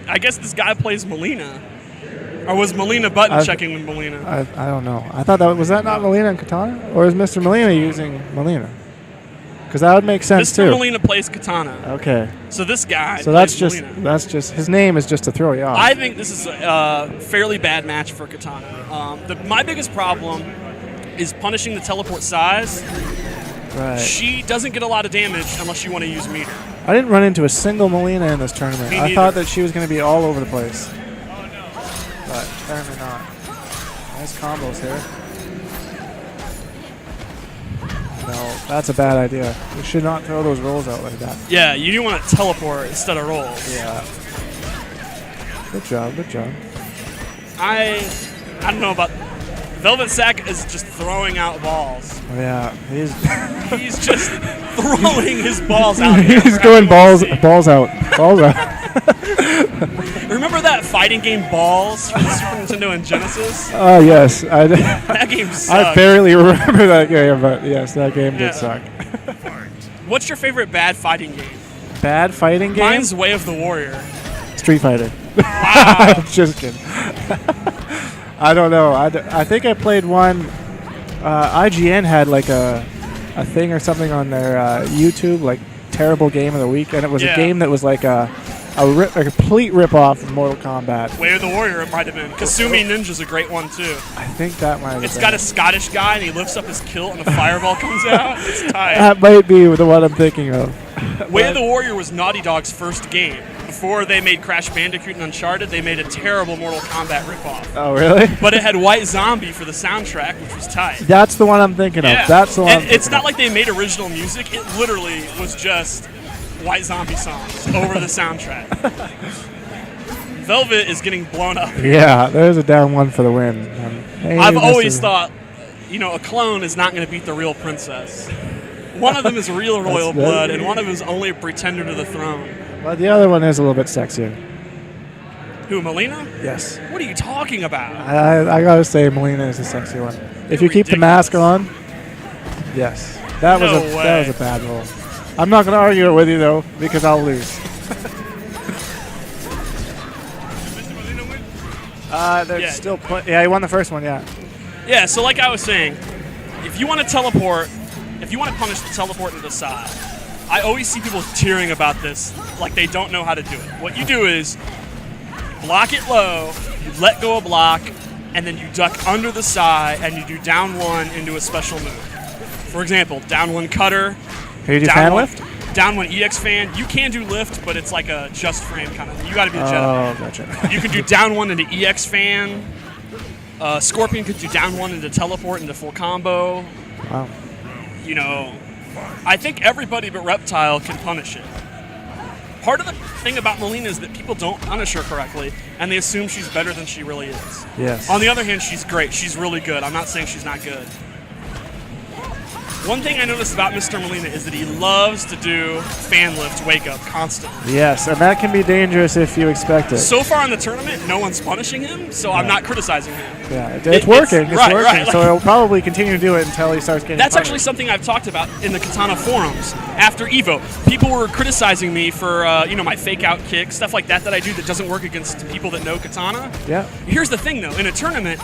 I guess this guy plays Mileena. Or was Mileena button checking with Mileena? I don't know. I thought that was that not Mileena and Katana? Or is Mr. Mileena using Mileena? Because that would make sense too. Mr. Mileena plays Katana. Okay. So this guy. So that's just his name is just to throw you off. I think this is a fairly bad match for Katana. My biggest problem is punishing the teleport size. Right. She doesn't get a lot of damage unless you want to use meter. I didn't run into a single Mileena in this tournament. I thought that she was going to be all over the place. But apparently not. Nice combos here. No, that's a bad idea. You should not throw those rolls out like that. Yeah, you do want to teleport instead of rolls. Yeah. Good job, good job. I don't know about... Velvet-SNK is just throwing out balls. Yeah, he's just throwing his balls out. He's going balls out. Balls out. Remember that fighting game Balls for the Super Nintendo and Genesis? Oh, yes. That game sucked. I barely remember that game, but yes, that game did suck. What's your favorite bad fighting game? Bad fighting game? Mine's Way of the Warrior. Street Fighter. Wow. Just kidding. I don't know. I think I played one. IGN had like a thing or something on their YouTube, like terrible game of the week, and it was a game that was like a complete rip-off of Mortal Kombat. Way of the Warrior, it might have been. Kasumi Ninja's a great one, too. I think that might have been. It's got a Scottish guy, and he lifts up his kilt, and a fireball comes out. It's tight. That might be the one I'm thinking of. Way of the Warrior was Naughty Dog's first game. Before they made Crash Bandicoot and Uncharted, they made a terrible Mortal Kombat ripoff. Oh, really? But it had White Zombie for the soundtrack, which was tight. That's the one I'm thinking of. That's the one. It's not like they made original music. It literally was just White Zombie songs over the soundtrack. Velvet is getting blown up. Yeah, there's a down one for the win. Hey, I've always thought, a clone is not going to beat the real princess. One of them is real royal blood, and one of them is only a pretender to the throne. But the other one is a little bit sexier. Who, Mileena? Yes. What are you talking about? I gotta say, Mileena is the sexy one. If you keep the mask on, yes. That was a bad roll. I'm not gonna argue it with you though, because I'll lose. There's still he won the first one, yeah. Yeah, so like I was saying, if you want to teleport, if you want to punish the teleport to the side, I always see people tearing about this like they don't know how to do it. What you do is block it low, you let go of block, and then you duck under the side and you do down one into a special move. For example, down one cutter. Can you do fan lift? Down one EX fan. You can do lift, but it's like a just frame kind of thing. You got to be a Jedi. Oh, gotcha. You can do down one into EX fan. Scorpion could do down one into teleport into full combo. Wow. I think everybody but Reptile can punish it. Part of the thing about Mileena is that people don't punish her correctly, and they assume she's better than she really is. Yes. On the other hand, she's great. She's really good. I'm not saying she's not good. One thing I noticed about Mr. Mileena is that he loves to do fan lift wake up constantly. Yes, and that can be dangerous if you expect it. So far in the tournament, no one's punishing him, so I'm not criticizing him. Yeah, it's working. It's working. Right. So he'll probably continue to do it until he starts getting That's punished. actually something I've talked about in the Katana forums after EVO. People were criticizing me for my fake out kick, stuff like that I do that doesn't work against people that know Katana. Yeah. Here's the thing, though. In a tournament,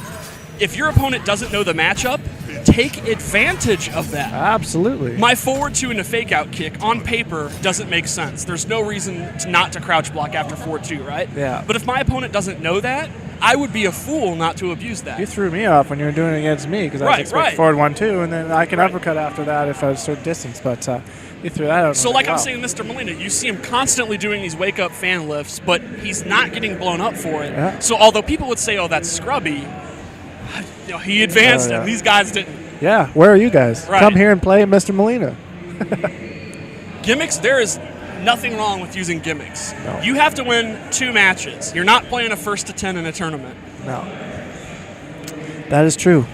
if your opponent doesn't know the matchup, take advantage of that. Absolutely. My forward two and a fake out kick on paper doesn't make sense. There's no reason not to crouch block after forward two, right? Yeah. But if my opponent doesn't know that, I would be a fool not to abuse that. You threw me off when you were doing it against me because I was expecting forward 1-2, and then I can uppercut after that if I was a certain distance. But you threw that out. So like I'm saying, Mr. Mileena, you see him constantly doing these wake up fan lifts, but he's not getting blown up for it. Yeah. So although people would say, "Oh, that's scrubby," he advanced and these guys didn't. Yeah, where are you guys? Right. Come here and play Mr. Mileena. Gimmicks, there is nothing wrong with using gimmicks. No. You have to win 2 matches. You're not playing a 1st to 10 in a tournament. No. That is true.